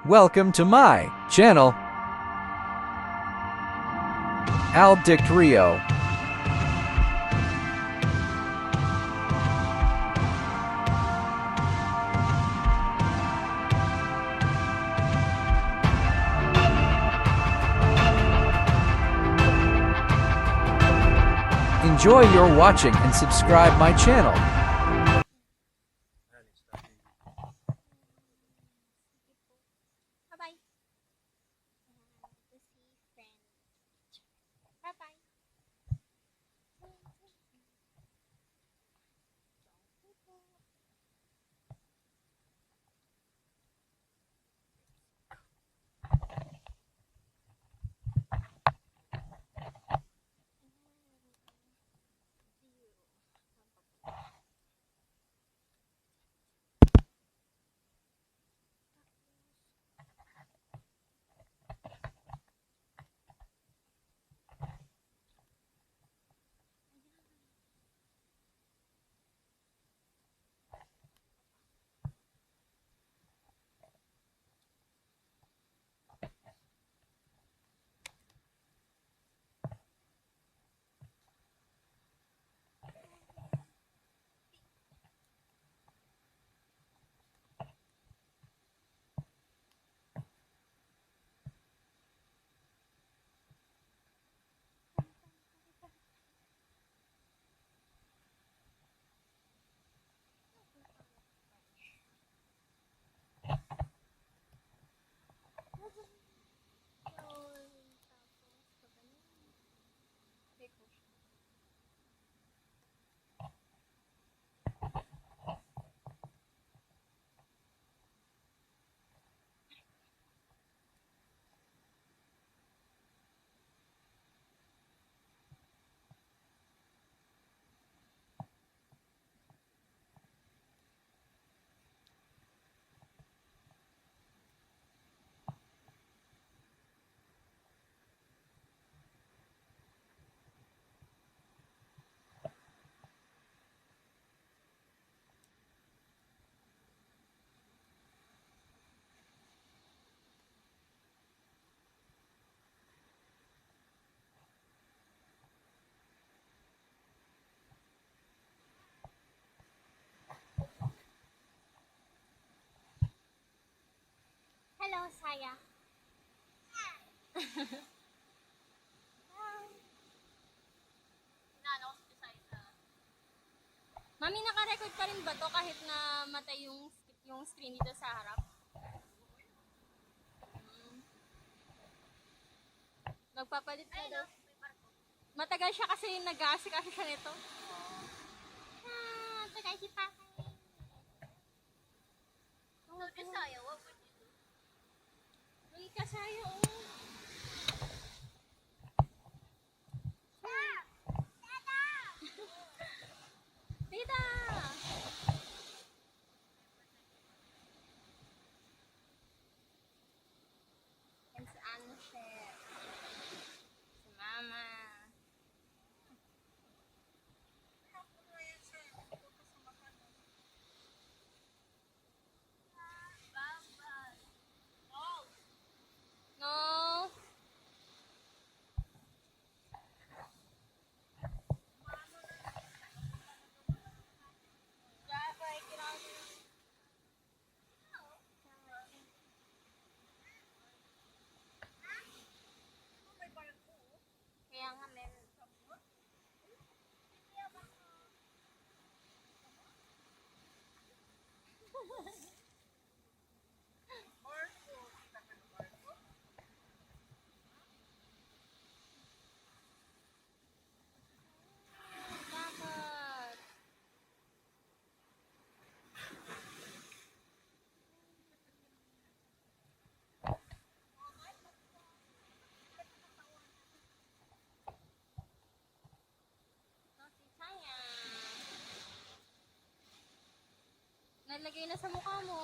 Welcome to my channel, Aldict Rio. Enjoy your watching and subscribe my channel. Bye-bye. To see friend. Bye-bye. Hello, Saya. Mami, naka-record pa rin ba to kahit na matay yung screen dito sa harap? Magpapalit na daw. Matagal siya kasi nag-aasikaso siya nito. Tagal si Papa. Kasaya, what would you do? Kasaya, oh. Tita! And si ano siya? Si Mama. No. Kaya nga meron. Bakit? Nalagay na sa mukha mo.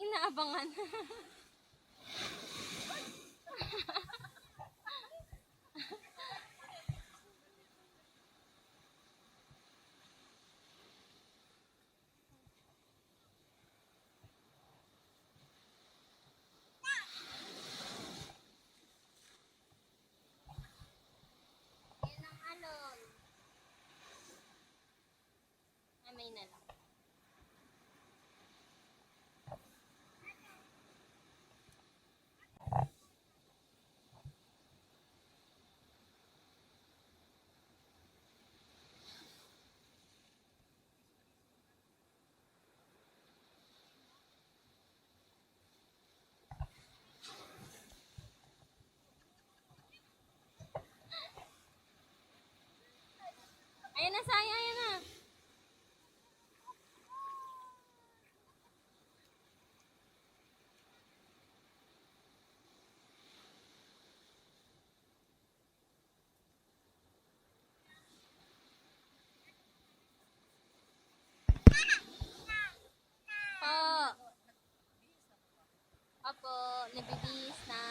Inaabangan. Ayun na, Saya, ayun na. Po. Opo, nabibihis na.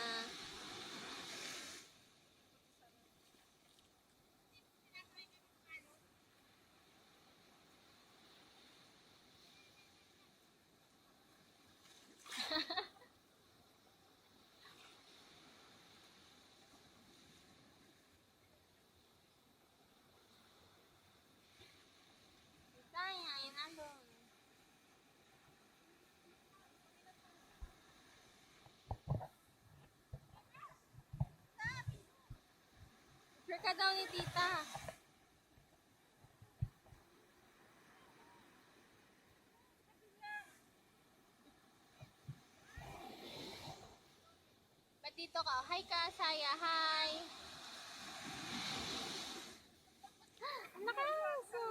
Saya, ayun na doon. Sure ka daw ni tita. Ba't dito ka? Hi ka, Saya. Hi. Ang nakaso.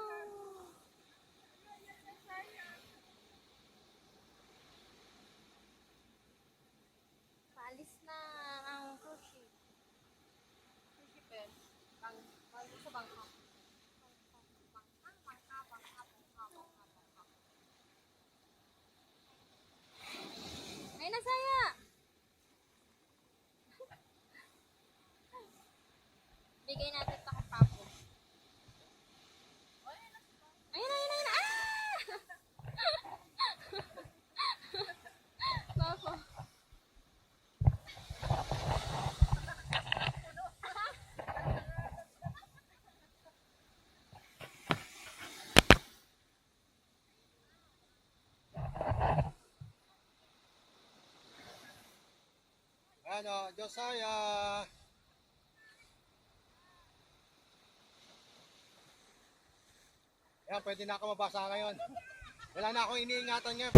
Paalis na ang cruise ship. Cruise ship eh. Bangka sa bangka. Ay, na, Saya. Bigay natin ito kay Papo. Ayun, ayun, ayun. Ah! Papo. Ano, Josiah. Yan, pwede na ako mabasa ngayon. Wala na akong iniingatan ngayon.